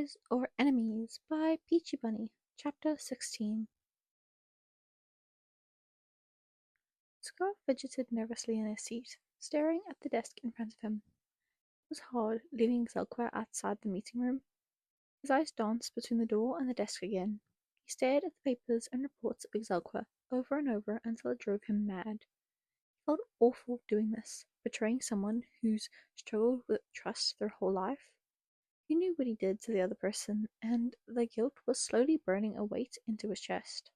Allies or Enemies by Peachiibunnii, Chapter 16. Scar fidgeted nervously in his seat, staring at the desk in front of him. It was hard leaving Zelqua outside the meeting room. His eyes danced between the door and the desk again. He stared at the papers and reports of Zelqua over and over until it drove him mad. He felt awful doing this, betraying someone who's struggled with trust their whole life. He knew what he did to the other person, and the guilt was slowly burning a weight into his chest.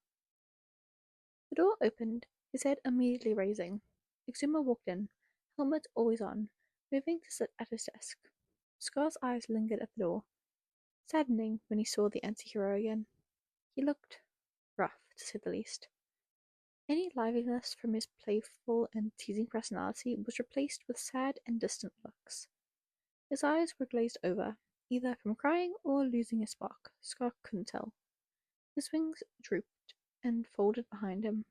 The door opened, his head immediately raising. Exuma walked in, helmet always on, moving to sit at his desk. Scar's eyes lingered at the door, saddening when he saw the anti-hero again. He looked rough, to say the least. Any liveliness from his playful and teasing personality was replaced with sad and distant looks. His eyes were glazed over, either from crying or losing his spark. Scar couldn't tell. His wings drooped and folded behind him,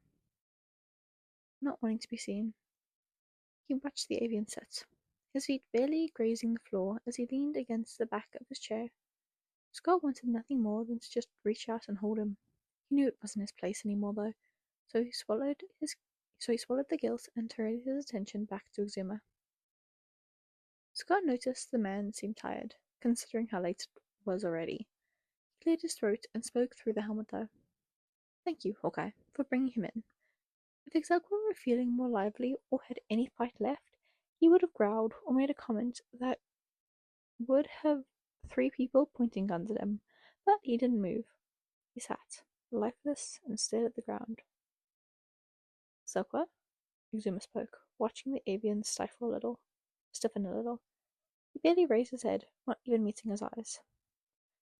not wanting to be seen. He watched the avian sit, his feet barely grazing the floor as he leaned against the back of his chair. Scar wanted nothing more than to just reach out and hold him. He knew it wasn't his place anymore, though, so he swallowed the guilt and turned his attention back to Exuma. Scar noticed the man seemed tired, considering how late it was already. He cleared his throat and spoke through the helmet, though. "Thank you, Hawkeye, for bringing him in. If Exelqua were feeling more lively or had any fight left, he would have growled or made a comment that would have 3 people pointing guns at him, but he didn't move. He sat, lifeless, and stared at the ground. "Exelqua?" Exuma spoke, watching the avian stiffen a little. He barely raised his head, not even meeting his eyes.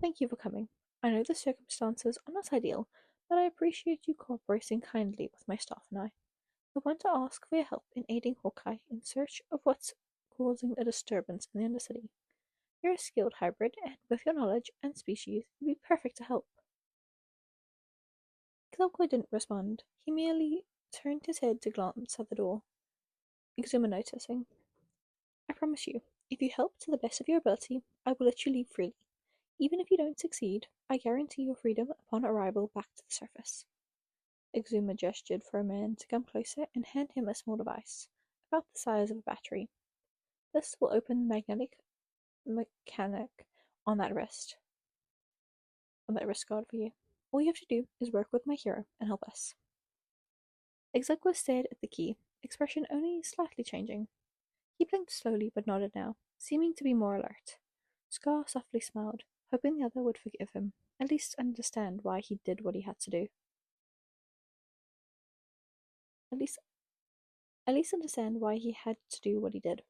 "Thank you for coming. I know the circumstances are not ideal, but I appreciate you cooperating kindly with my staff and I. I want to ask for your help in aiding Hawkeye in search of what's causing a disturbance in the Undercity. You're a skilled hybrid, and with your knowledge and species, you'd be perfect to help." Kilroy didn't respond. He merely turned his head to glance at the door. Exuma noticing. "I promise you, if you help to the best of your ability, I will let you leave freely. Even if you don't succeed, I guarantee your freedom upon arrival back to the surface." Exuma gestured for a man to come closer and hand him a small device, about the size of a battery. "This will open the magnetic mechanic on that wrist guard for you. All you have to do is work with my hero and help us." Exequa stared at the key, expression only slightly changing. He blinked slowly but nodded now, seeming to be more alert. Scar softly smiled, hoping the other would forgive him, at least understand why he did what he had to do. At least understand why he had to do what he did.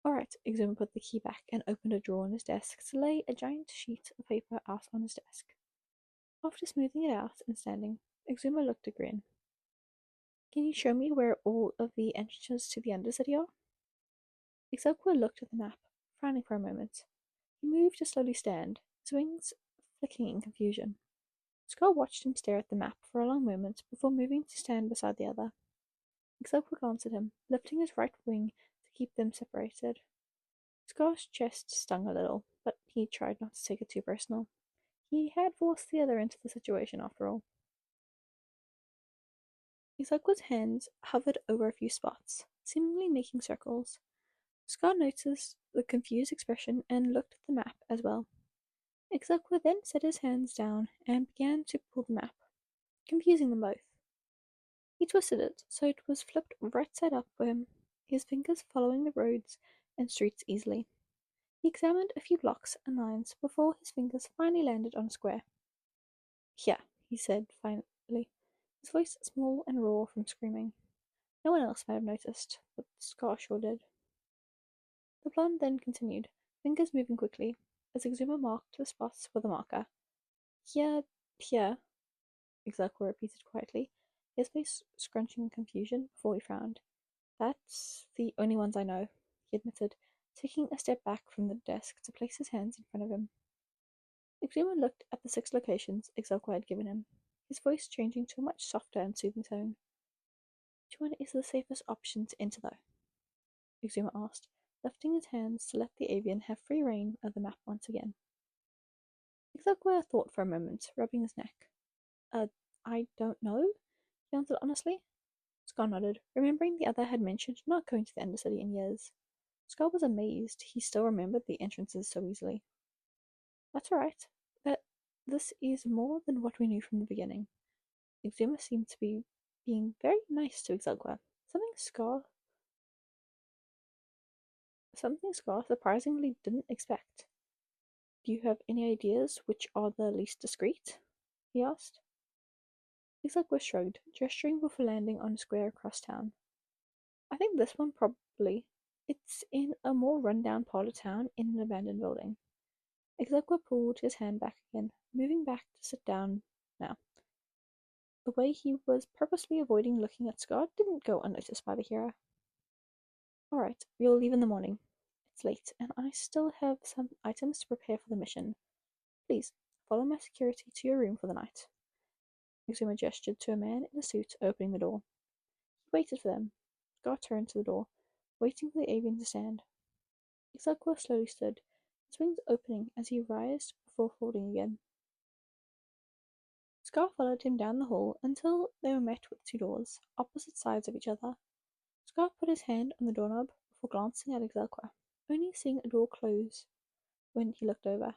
"Alright," Exuma put the key back and opened a drawer on his desk to lay a giant sheet of paper out on his desk. After smoothing it out and standing, Exuma looked a grin. "Can you show me where all of the entrances to the Undercity are?" Exelqua looked at the map, frowning for a moment. He moved to slowly stand, his wings flicking in confusion. Scar watched him stare at the map for a long moment before moving to stand beside the other. Exelqua glanced at him, lifting his right wing to keep them separated. Scar's chest stung a little, but he tried not to take it too personal. He had forced the other into the situation after all. Exelqua's hands hovered over a few spots, seemingly making circles. Scar noticed the confused expression and looked at the map as well. Exelqua then set his hands down and began to pull the map, confusing them both. He twisted it so it was flipped right side up for him, his fingers following the roads and streets easily. He examined a few blocks and lines before his fingers finally landed on a square. "Here," he said finally, his voice small and raw from screaming. No one else might have noticed, but Scar sure did. The blonde then continued, fingers moving quickly, as Exuma marked the spots with a marker. "Here, here," Exelqua repeated quietly, his face scrunching in confusion before he frowned. "That's the only ones I know," he admitted, taking a step back from the desk to place his hands in front of him. Exuma looked at the 6 locations Exelqua had given him, his voice changing to a much softer and soothing tone. "Which one is the safest option to enter, though?" Exuma asked, lifting his hands to let the avian have free rein of the map once again. Exogwa thought for a moment, rubbing his neck. Uh, I don't know, he answered honestly. Scar nodded, remembering the other had mentioned not going to the Undercity in years. Scar was amazed he still remembered the entrances so easily. That's all right, but this is more than what we knew from the beginning. Exuma seemed to be being very nice to Exogwa, something Scar surprisingly didn't expect. Do you have any ideas which are the least discreet? He asked. Exogwa shrugged, gesturing before landing on a square across town. I think this one probably. It's in a more run-down part of town in an abandoned building. Exogwa pulled his hand back again, moving back to sit down now. The way he was purposely avoiding looking at Scott didn't go unnoticed by the hero. Alright, we'll leave in the morning. It's late, and I still have some items to prepare for the mission. Please, follow my security to your room for the night. Exuma gestured to a man in a suit opening the door. He waited for them. Scott turned to the door, waiting for the avian to stand. Exogwa slowly stood, his wings opening as he rised before folding again. Scar followed him down the hall until they were met with two doors, opposite sides of each other. Scar put his hand on the doorknob before glancing at Exogwa, only seeing a door close when he looked over.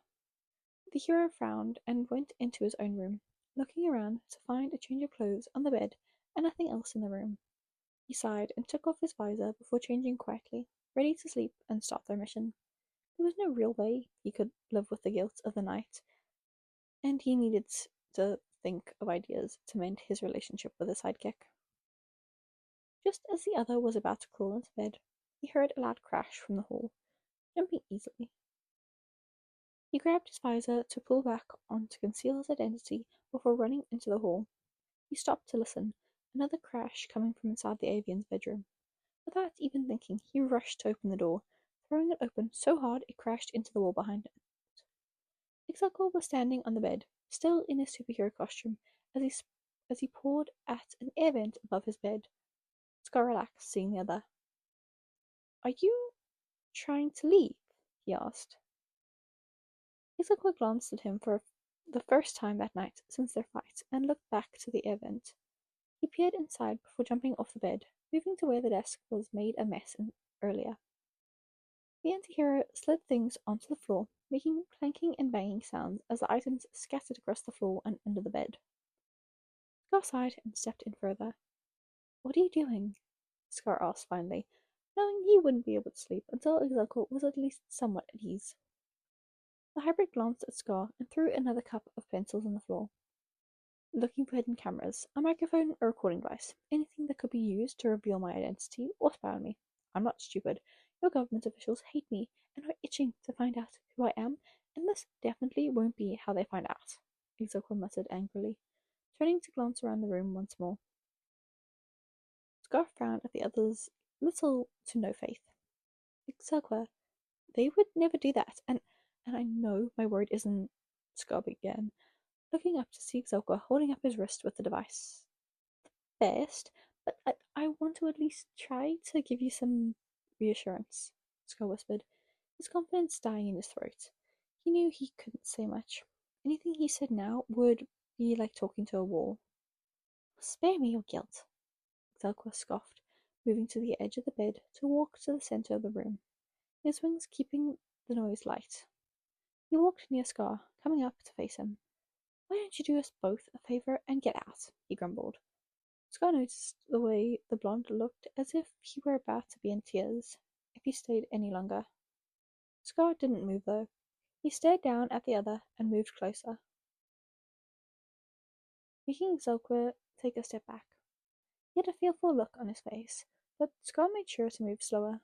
The hero frowned and went into his own room, looking around to find a change of clothes on the bed and nothing else in the room. He sighed and took off his visor before changing quietly, ready to sleep and start their mission. There was no real way he could live with the guilt of the night, and he needed to think of ideas to mend his relationship with his sidekick. Just as the other was about to crawl into bed, he heard a loud crash from the hall, jumping easily. He grabbed his visor to pull back on to conceal his identity before running into the hall. He stopped to listen, another crash coming from inside the avian's bedroom. Without even thinking, he rushed to open the door, throwing it open so hard it crashed into the wall behind it. Ixalco was standing on the bed, still in his superhero costume, as he pawed at an air vent above his bed. Scar relaxed, seeing the other. Are you trying to leave? He asked. Ixalco glanced at him for the first time that night since their fight and looked back to the air vent. He peered inside before jumping off the bed, moving to where the desk was made a mess earlier. The anti-hero slid things onto the floor, making clanking and banging sounds as the items scattered across the floor and under the bed. Scar sighed and stepped in further. What are you doing? Scar asked finally, knowing he wouldn't be able to sleep until Exalco was at least somewhat at ease. The hybrid glanced at Scar and threw another cup of pencils on the floor. Looking for hidden cameras, a microphone, a recording device, anything that could be used to reveal my identity or spy on me. I'm not stupid. Your government officials hate me and are itching to find out who I am, and this definitely won't be how they find out, Exoqua muttered angrily, turning to glance around the room once more. Scar frowned at the other's little to no faith. Exoqua, they would never do that, and I know my word isn't, Scar began, looking up to see Exoqua holding up his wrist with the device. Best, but I want to at least try to give you some reassurance, Scar whispered, his confidence dying in his throat. He knew he couldn't say much. Anything he said now would be like talking to a wall. Spare me your guilt, Xalqua scoffed, moving to the edge of the bed to walk to the center of the room, his wings keeping the noise light. He walked near Scar, coming up to face him. Why don't you do us both a favor and get out? He grumbled. Scar noticed the way the blonde looked as if he were about to be in tears if he stayed any longer. Scar didn't move though. He stared down at the other and moved closer, making Xelqua take a step back. He had a fearful look on his face, but Scar made sure to move slower,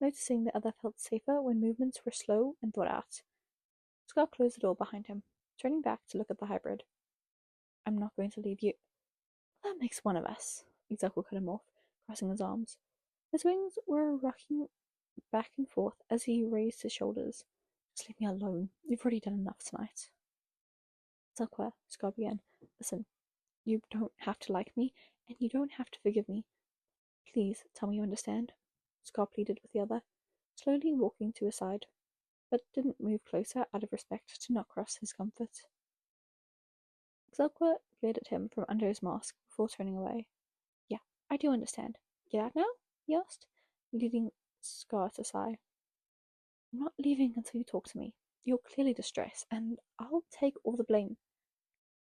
noticing the other felt safer when movements were slow and thought out. Scar closed the door behind him, turning back to look at the hybrid. I'm not going to leave you. That makes one of us, Xelqua cut him off, crossing his arms. His wings were rocking back and forth as he raised his shoulders. Just leave me alone. You've already done enough tonight. Zelqua, Scar began. Listen, you don't have to like me, and you don't have to forgive me. Please tell me you understand, Scar pleaded with the other, slowly walking to his side. but didn't move closer out of respect to not cross his comfort. Xelqua glared at him from under his mask before turning away. Yeah, I do understand. Get out now? He asked, leading Scar to sigh. I'm not leaving until you talk to me. You're clearly distressed, and I'll take all the blame.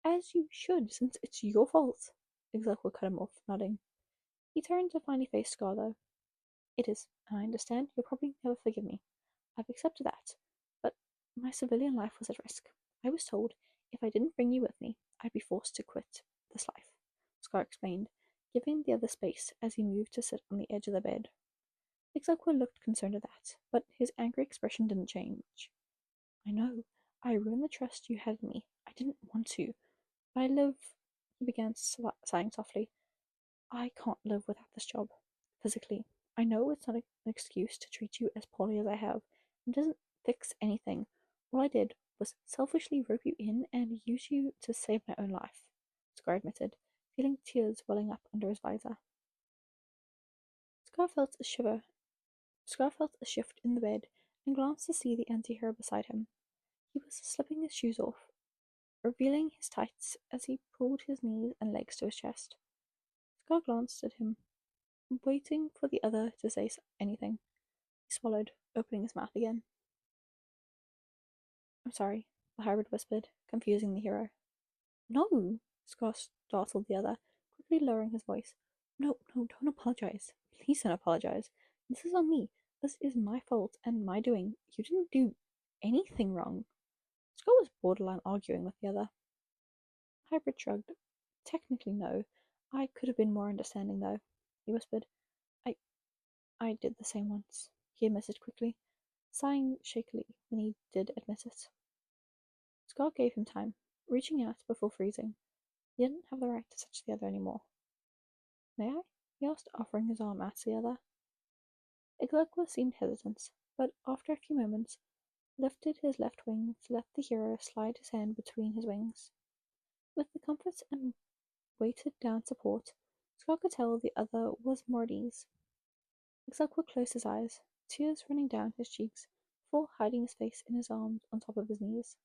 As you should, since it's your fault. Xelqua cut him off, nodding. He turned to finally face Scar, though. It is, and I understand you'll probably never forgive me. I've accepted that. But my civilian life was at risk. I was told if I didn't bring you with me, I'd be forced to quit this life, Scar explained, giving the other space as he moved to sit on the edge of the bed. Ixoqua looked concerned at that, but his angry expression didn't change. I know. I ruined the trust you had in me. I didn't want to. But I live. He began sighing softly. I can't live without this job. Physically. I know it's not an excuse to treat you as poorly as I have. It doesn't fix anything. All I did was selfishly rope you in and use you to save my own life, Scar admitted, feeling tears welling up under his visor. Scar felt a shiver. Scar felt a shift in the bed and glanced to see the anti-hero beside him. He was slipping his shoes off, revealing his tights as he pulled his knees and legs to his chest. Scar glanced at him, waiting for the other to say anything. He swallowed, opening his mouth again. I'm sorry, the hybrid whispered, confusing the hero. No, Scar startled the other, quickly lowering his voice. No, don't apologize. Please don't apologize. This is on me. This is my fault and my doing. You didn't do anything wrong. Scar was borderline arguing with the other. Hybrid shrugged. Technically, no. I could have been more understanding, though, he whispered. I I did the same once, he admitted quickly, sighing shakily when he did admit it. Scar gave him time, reaching out before freezing. He didn't have the right to touch the other anymore. May I? He asked, offering his arm out to the other. Iglokwa seemed hesitant, but after a few moments, lifted his left wing to let the hero slide his hand between his wings. With the comfort and weighted down support, Scar could tell the other was more at ease. Iglokwa closed his eyes, tears running down his cheeks, before hiding his face in his arms on top of his knees.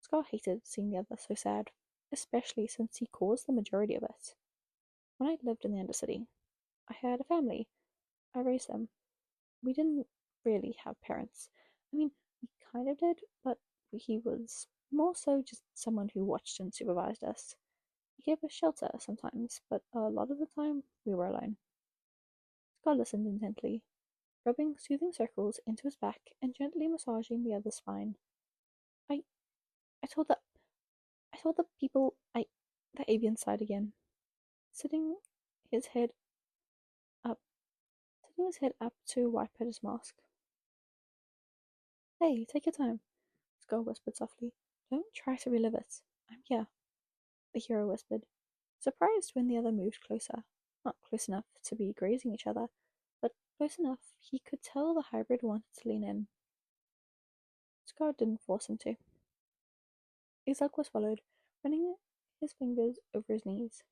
Scar hated seeing the other so sad, especially since he caused the majority of it. When I lived in the Undercity, I had a family. I raised them. We didn't really have parents. I mean, we kind of did, but he was more so just someone who watched and supervised us. He gave us shelter sometimes, but a lot of the time we were alone. Scott listened intently, rubbing soothing circles into his back and gently massaging the other's spine. I I told the people the avian sighed again, sitting his head up to wipe at his mask. Hey, take your time, Skull whispered softly. Don't try to relive it. I'm here, the hero whispered, surprised when the other moved closer. Not close enough to be grazing each other, but close enough he could tell the hybrid wanted to lean in. Scar didn't force him to. Izakwa swallowed, running his fingers over his knees.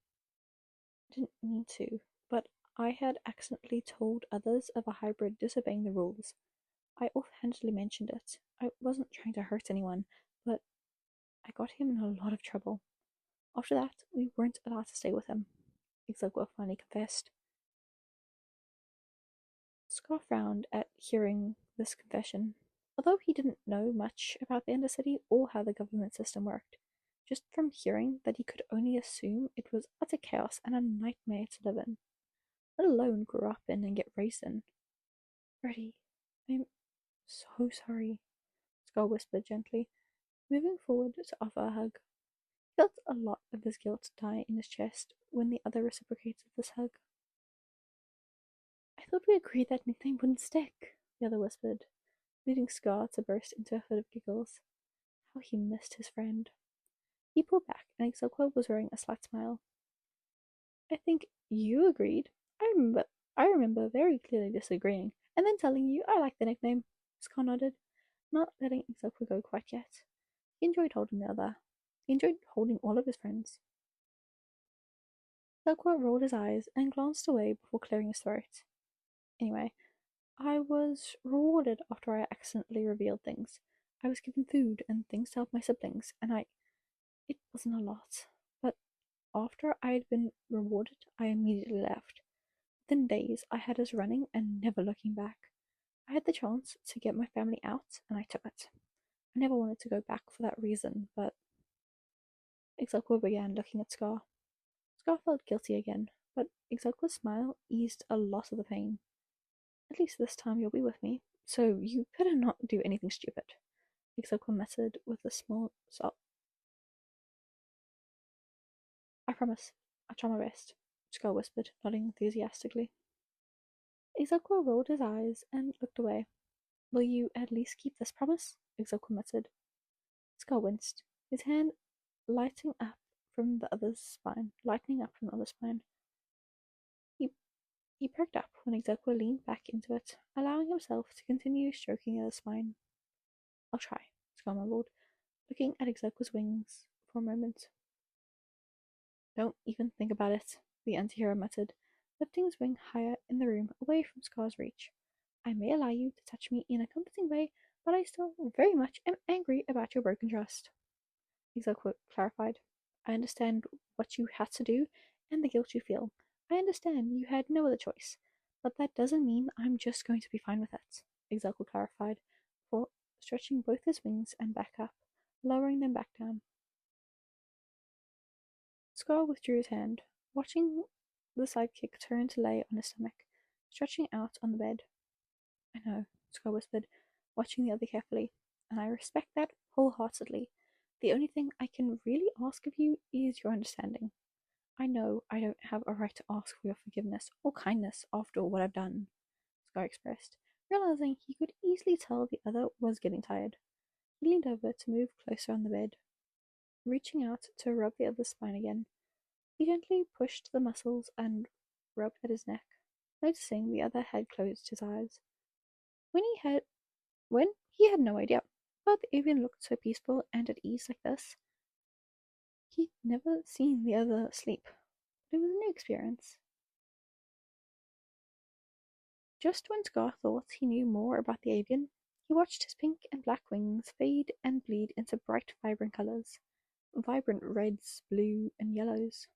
I didn't mean to, but I had accidentally told others of a hybrid disobeying the rules. I offhandedly mentioned it. I wasn't trying to hurt anyone, but I got him in a lot of trouble. After that, we weren't allowed to stay with him, Izakwa finally confessed. Scar frowned at hearing this confession. Although he didn't know much about the Undercity or how the government system worked, just from hearing that he could only assume it was utter chaos and a nightmare to live in, let alone grow up in and get raised in. Freddie, I'm so sorry, Scar whispered gently, moving forward to offer a hug. He felt a lot of his guilt die in his chest when the other reciprocated this hug. I thought we agreed that nickname wouldn't stick, the other whispered, leading Scar to burst into a fit of giggles. How he missed his friend. He pulled back, and Exoqua was wearing a slight smile. I think you agreed. I remember very clearly disagreeing, and then telling you I like the nickname. Scar nodded, not letting Exoqua go quite yet. He enjoyed holding the other. He enjoyed holding all of his friends. Exoqua rolled his eyes and glanced away before clearing his throat. Anyway, I was rewarded after I accidentally revealed things. I was given food and things to help my siblings, and it wasn't a lot. But after I had been rewarded, I immediately left. Within days, I had us running and never looking back. I had the chance to get my family out, and I took it. I never wanted to go back for that reason, but Exelqua began looking at Scar. Scar felt guilty again, but Exelqua's smile eased a lot of the pain. At least this time you'll be with me, so you better not do anything stupid, Exelqua muttered with a small sob. I promise. I'll try my best, Scar whispered, nodding enthusiastically. Exelqua rolled his eyes and looked away. Will you at least keep this promise? Exelqua muttered. Scar winced, his hand lightening up from the other's spine. He He perked up when Exequa leaned back into it, allowing himself to continue stroking the spine. I'll try, Scar mumbled, looking at Exequa's wings for a moment. Don't even think about it, the antihero muttered, lifting his wing higher in the room, away from Scar's reach. I may allow you to touch me in a comforting way, but I still very much am angry about your broken trust. Exequa clarified. I understand what you had to do and the guilt you feel. I understand you had no other choice, but that doesn't mean I'm just going to be fine with it, Exelqua clarified, before stretching both his wings and back up, lowering them back down. Scar withdrew his hand, watching the sidekick turn to lay on his stomach, stretching out on the bed. I know, Scar whispered, watching the other carefully, and I respect that wholeheartedly. The only thing I can really ask of you is your understanding. I know I don't have a right to ask for your forgiveness or kindness after what I've done, Scar expressed, realizing he could easily tell the other was getting tired. He leaned over to move closer on the bed, reaching out to rub the other's spine again. He gently pushed the muscles and rubbed at his neck, noticing the other had closed his eyes. When he had no idea, but the avian looked so peaceful and at ease like this. He'd never seen the other sleep, but it was a new experience. Just when Scar thought he knew more about the avian, he watched his pink and black wings fade and bleed into bright, vibrant colors. Vibrant reds, blue, and yellows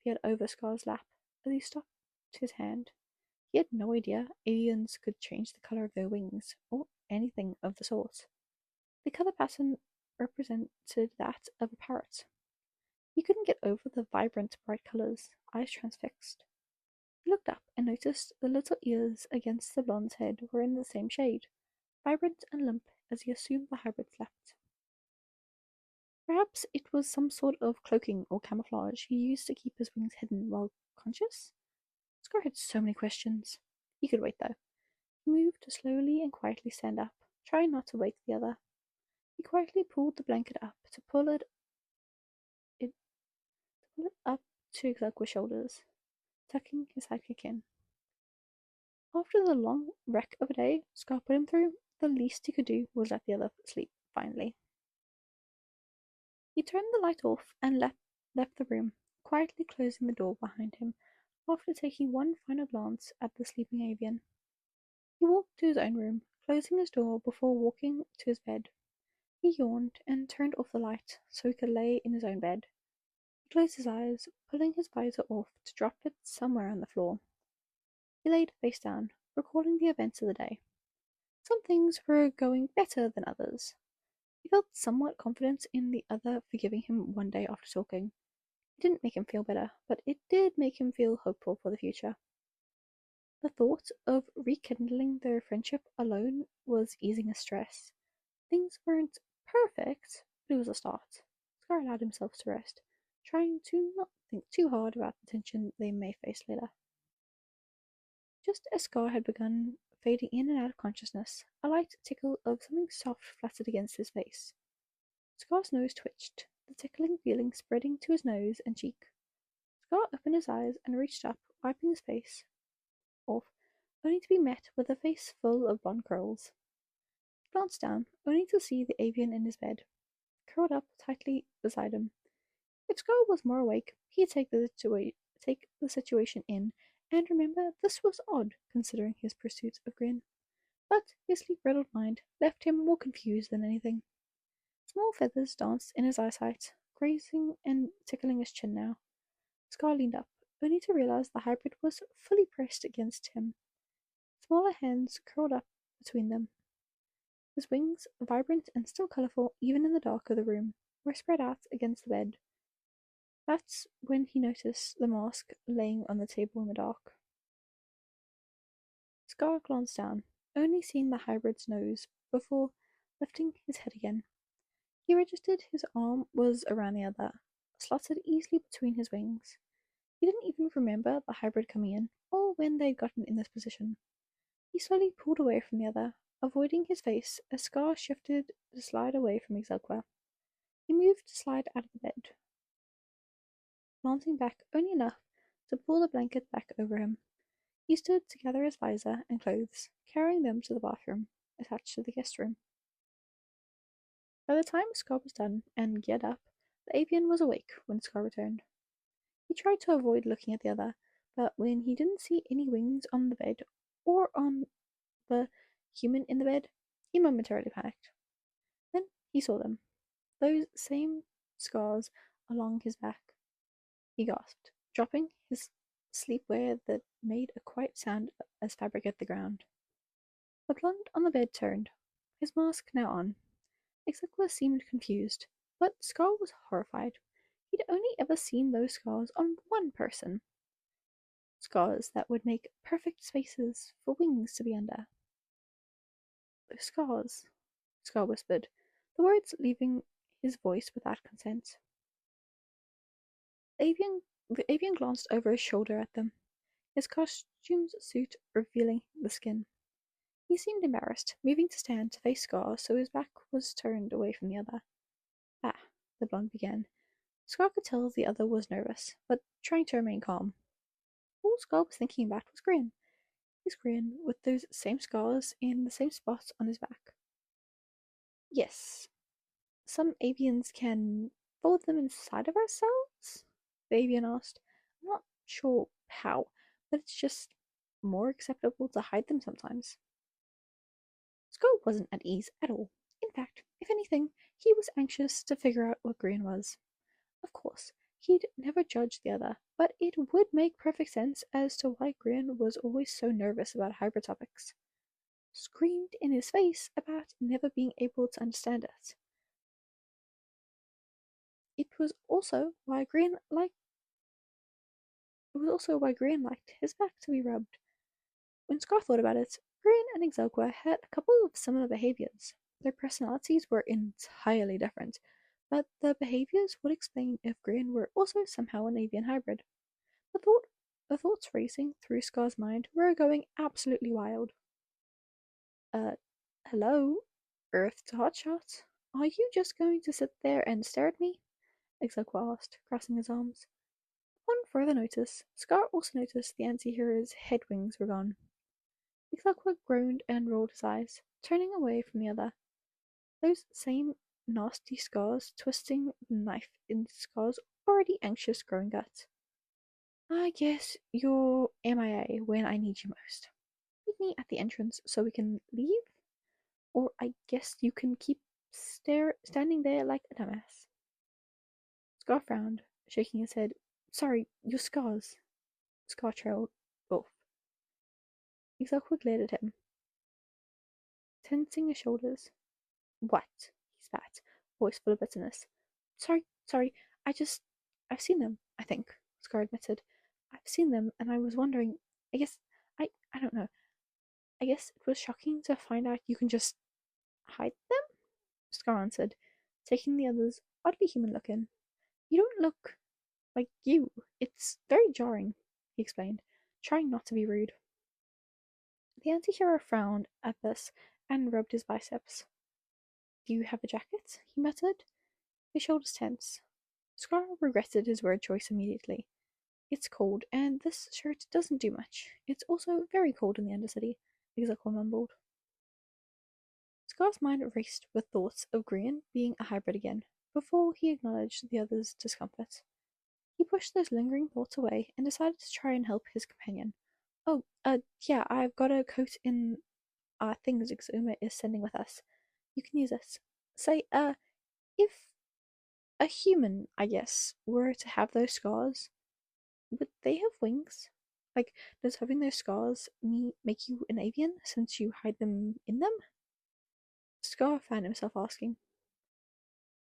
appeared over Scar's lap as he stopped his hand. He had no idea avians could change the color of their wings, or anything of the sort. The color pattern represented that of a parrot. He couldn't get over the vibrant, bright colors, eyes transfixed. He looked up and noticed the little ears against the blonde's head were in the same shade, vibrant and limp as he assumed the hybrid slept. Perhaps it was some sort of cloaking or camouflage he used to keep his wings hidden while conscious? Scar had so many questions. He could wait, though. He moved to slowly and quietly stand up, trying not to wake the other. He quietly pulled the blanket up to pull it up to Exelqua's shoulders, tucking his sidekick in. After the long wreck of a day Scar put him through, the least he could do was let the other sleep, finally. He turned the light off and left the room, quietly closing the door behind him after taking one final glance at the sleeping avian. He walked to his own room, closing his door before walking to his bed. He yawned and turned off the light so he could lay in his own bed. He closed his eyes, pulling his visor off to drop it somewhere on the floor. He laid face down, recalling the events of the day. Some things were going better than others. He felt somewhat confident in the other forgiving him one day after talking. It didn't make him feel better, but it did make him feel hopeful for the future. The thought of rekindling their friendship alone was easing his stress. Things weren't perfect, but it was a start. Scar allowed himself to rest, trying to not think too hard about the tension they may face later. Just as Scar had begun fading in and out of consciousness, a light tickle of something soft fluttered against his face. Scar's nose twitched, the tickling feeling spreading to his nose and cheek. Scar opened his eyes and reached up, wiping his face off, only to be met with a face full of blonde curls. He glanced down, only to see the avian in his bed, curled up tightly beside him. If Scar was more awake, he'd take the situation in And remember, this was odd, considering his pursuit of Grin. But his sleep-riddled mind left him more confused than anything. Small feathers danced in his eyesight, grazing and tickling his chin now. Scar leaned up, only to realize the hybrid was fully pressed against him. Smaller hands curled up between them. His wings, vibrant and still colorful even in the dark of the room, were spread out against the bed. That's when he noticed the mask laying on the table in the dark. Scar glanced down, only seeing the hybrid's nose before lifting his head again. He registered his arm was around the other, slotted easily between his wings. He didn't even remember the hybrid coming in, or when they'd gotten in this position. He slowly pulled away from the other, avoiding his face as Scar shifted to slide away from Exelqua. He moved to slide out of the bed, glancing back only enough to pull the blanket back over him. He stood to gather his visor and clothes, carrying them to the bathroom, attached to the guest room. By the time Scar was done and geared up, the avian was awake when Scar returned. He tried to avoid looking at the other, but when he didn't see any wings on the bed or on the human in the bed, he momentarily panicked. Then he saw them, those same scars along his back. He gasped, dropping his sleepwear that made a quiet sound as fabric hit the ground. The blonde on the bed turned, his mask now on. Exequa seemed confused, but Scar was horrified. He'd only ever seen those scars on one person. Scars that would make perfect spaces for wings to be under. Those scars, Scar whispered, the words leaving his voice without consent. The avian glanced over his shoulder at them, his costume suit revealing the skin. He seemed embarrassed, moving to stand to face Scar so his back was turned away from the other. Ah, the blonde began. Scar could tell the other was nervous, but trying to remain calm. All Scar was thinking about was Grin. His grin with those same scars in the same spots on his back. Yes, some avians can fold them inside of ourselves? The avian asked. I'm not sure how, but it's just more acceptable to hide them sometimes. Scar wasn't at ease at all. In fact, if anything, he was anxious to figure out what Grin was. Of course, he'd never judged the other, but it would make perfect sense as to why Grin was always so nervous about hybrid topics. Screamed in his face about never being able to understand it. It was also why Grin liked his back to be rubbed. When Scar thought about it, Grin and Exelqua had a couple of similar behaviors. Their personalities were entirely different, but the behaviors would explain if Grin were also somehow an avian hybrid. The thoughts racing through Scar's mind were going absolutely wild. Uh, hello? Earth to Hotshot? Are you just going to sit there and stare at me? Exelqua asked, crossing his arms. Upon further notice, Scar also noticed the anti-hero's head wings were gone. Exelqua groaned and rolled his eyes, turning away from the other. Those same nasty scars twisting the knife in Scar's already anxious growing gut. I guess you're MIA when I need you most. Meet me at the entrance so we can leave? Or I guess you can keep standing there like a dumbass. Scar frowned, shaking his head. Sorry, your scars. Scar trailed off. Exelqua glared at him, tensing his shoulders. What? He spat, voice full of bitterness. Sorry, I've seen them, I think, Scar admitted. I've seen them, and I was wondering, I guess, I don't know. I guess it was shocking to find out you can just hide them? Scar answered, taking the other's oddly human look in. You don't look like you. It's very jarring, he explained, trying not to be rude. The anti-hero frowned at this and rubbed his biceps. Do you have a jacket? He muttered, his shoulders tense. Scar regretted his word choice immediately. It's cold, and this shirt doesn't do much. It's also very cold in the Undercity, Exequo mumbled. Scar's mind raced with thoughts of Grian being a hybrid again, before he acknowledged the other's discomfort. He pushed those lingering thoughts away and decided to try and help his companion. Oh, yeah, I've got a coat in our things Exuma is sending with us. You can use this. Say, if a human, I guess, were to have those scars, would they have wings? Like, does having those scars make you an avian since you hide them in them? Scar found himself asking.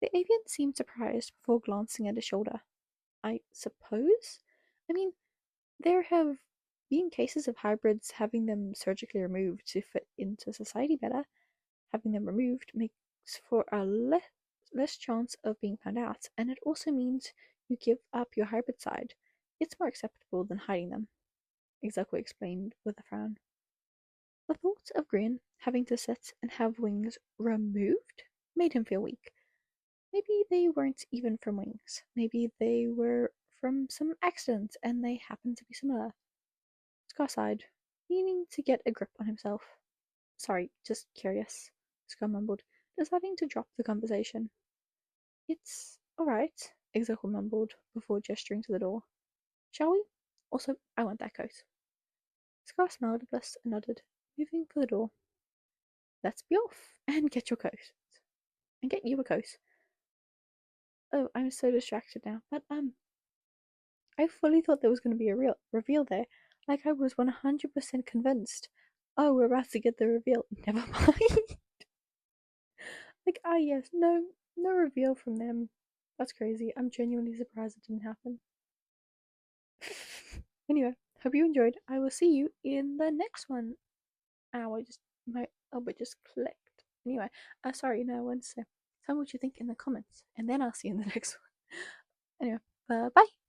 The avian seemed surprised before glancing at his shoulder. I suppose? I mean, there have been cases of hybrids having them surgically removed to fit into society better. Having them removed makes for a less chance of being found out, and it also means you give up your hybrid side. It's more acceptable than hiding them, Execo explained with a frown. The thought of Grin having to sit and have wings removed made him feel weak. Maybe they weren't even from wings. Maybe they were from some accident and they happened to be similar. Scar sighed, meaning to get a grip on himself. Sorry, just curious, Scar mumbled, deciding to drop the conversation. It's alright, Execo mumbled before gesturing to the door. Shall we? Also, I want that coat. Scar smiled at Bliss and nodded, moving for the door. Let's be off and get your coat. And get you a coat. Oh, I'm so distracted now. But I fully thought there was going to be a real reveal there. Like I was 100% convinced. Oh, we're about to get the reveal. Never mind. Like, ah, yes, no reveal from them. That's crazy. I'm genuinely surprised it didn't happen. Anyway, hope you enjoyed. I will see you in the next one. Ow, my elbow just clicked. Anyway, sorry, no, one sec. Tell me what you think in the comments, and then I'll see you in the next one. Anyway, bye bye.